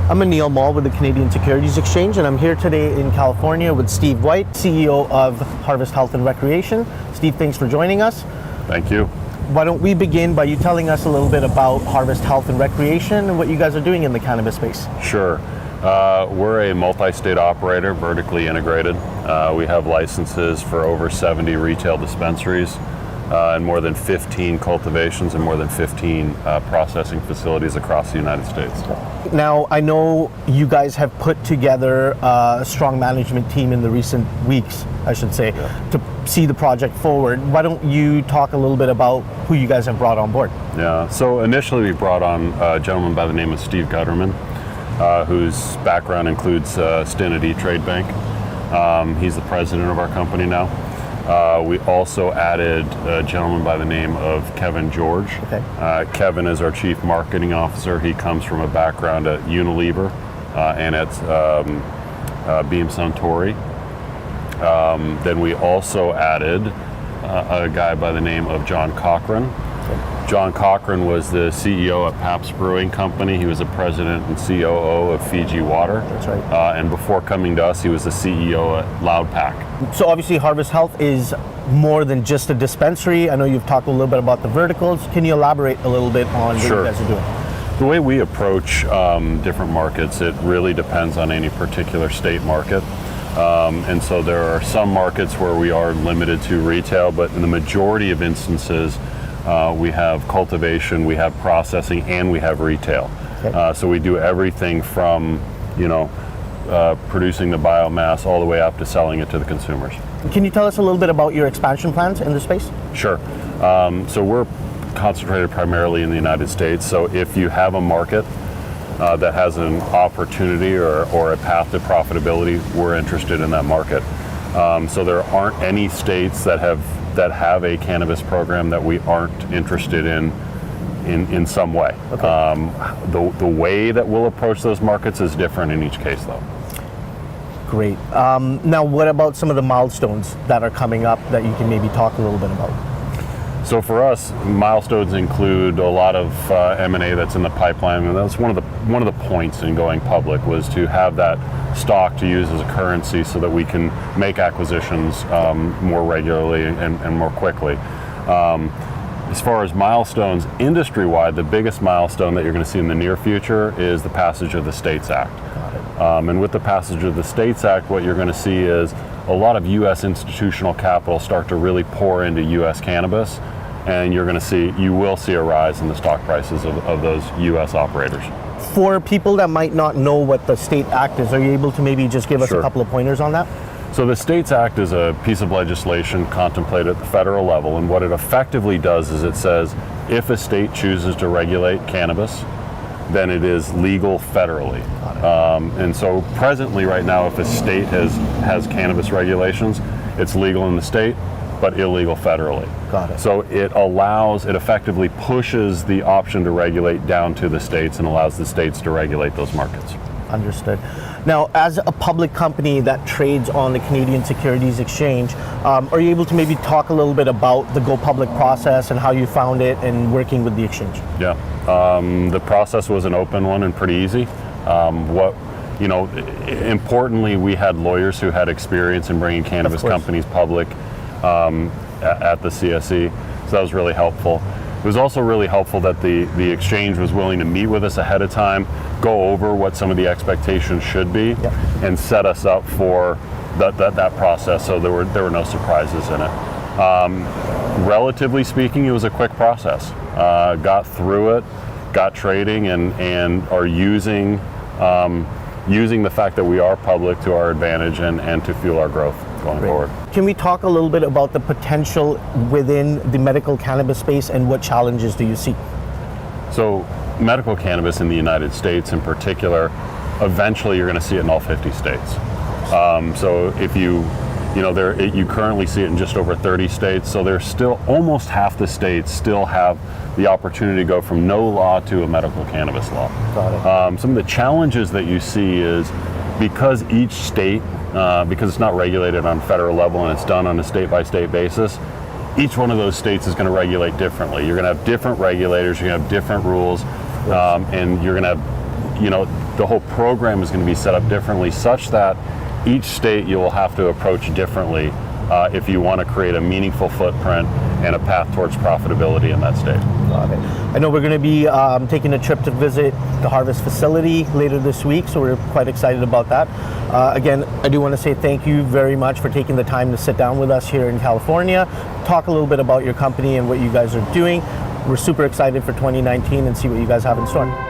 I'm Anil Mall with the Canadian Securities Exchange, and I'm here today in California with Steve White, CEO of Harvest Health and Recreation. Steve, thanks for joining us. Thank you. Why don't we begin by you telling us a little bit about Harvest Health and Recreation and what you guys are doing in the cannabis space? Sure. We're a multi-state operator, vertically integrated. We have licenses for over 70 retail dispensaries and more than 15 cultivations and more than 15 processing facilities across the United States. Now, I know you guys have put together a strong management team in the recent weeks, I should say, to see the project forward. Why don't you talk a little bit about who you guys have brought on board? Yeah, so initially we brought on a gentleman by the name of Steve Gutterman, whose background includes stint at E-Trade Bank. He's the president of our company now. We also added a gentleman by the name of Kevin George. Okay. Kevin is our chief marketing officer. He comes from a background at Unilever and at Beam Suntory. Then we also added a guy by the name of John Cochran. John Cochran was the CEO at Pabst Brewing Company. He was the president and COO of Fiji Water. That's right. And before coming to us, he was the CEO at Loudpack. So obviously Harvest Health is more than just a dispensary. I know you've talked a little bit about the verticals. Can you elaborate a little bit on what you guys are doing? The way we approach different markets, it really depends on any particular state market. And so there are some markets where we are limited to retail, but in the majority of instances, we have cultivation, we have processing, and we have retail. Okay. So we do everything from, producing the biomass all the way up to selling it to the consumers. Can you tell us a little bit about your expansion plans in the space? Sure. So we're concentrated primarily in the United States. So if you have a market that has an opportunity or a path to profitability, we're interested in that market. So there aren't any states that have a cannabis program that we aren't interested in some way. Okay. The way that we'll approach those markets is different in each case, though. Great. Now, what about some of the milestones that are coming up that you can maybe talk a little bit about? So for us, milestones include a lot of M&A that's in the pipeline, and that's one of the points in going public was to have that stock to use as a currency so that we can make acquisitions more regularly and more quickly. As far as milestones, industry-wide, the biggest milestone that you're going to see in the near future is the passage of the STATES Act. Got it. And with the passage of the STATES Act, what you're going to see is a lot of U.S. institutional capital start to really pour into U.S. cannabis, and you will see a rise in the stock prices of those U.S. operators. For people that might not know what the STATE Act is, are you able to maybe just give us a couple of pointers on that? So the STATES Act is a piece of legislation contemplated at the federal level, and what it effectively does is it says if a state chooses to regulate cannabis, then it is legal federally. And so presently right now, if a state has cannabis regulations, it's legal in the state, but illegal federally. Got it. So it effectively pushes the option to regulate down to the states and allows the states to regulate those markets. Understood. Now, as a public company that trades on the Canadian Securities Exchange, are you able to maybe talk a little bit about the go public process and how you found it and working with the exchange? Yeah, the process was an open one and pretty easy. Importantly, we had lawyers who had experience in bringing cannabis companies public at the CSE, so that was really helpful. It was also really helpful that the exchange was willing to meet with us ahead of time, go over what some of the expectations should be, and set us up for that process, so there were no surprises in it. Relatively speaking, it was a quick process. Got through it, got trading, and are using the fact that we are public to our advantage and to fuel our growth going forward. Can we talk a little bit about the potential within the medical cannabis space and what challenges do you see? So medical cannabis in the United States in particular, eventually you're going to see it in all 50 states. So if you currently see it in just over 30 states, so there's still almost half the states still have the opportunity to go from no law to a medical cannabis law. Got it. Some of the challenges that you see is because each state, because it's not regulated on federal level and it's done on a state-by-state basis, each one of those states is going to regulate differently. You're going to have different regulators, you're going to have different rules, and you're going to have, the whole program is going to be set up differently, such that each state you will have to approach differently if you want to create a meaningful footprint and a path towards profitability in that state. Got it. I know we're going to be taking a trip to visit the Harvest facility later this week, so we're quite excited about that. Again, I do want to say thank you very much for taking the time to sit down with us here in California, talk a little bit about your company and what you guys are doing. We're super excited for 2019 and see what you guys have in store.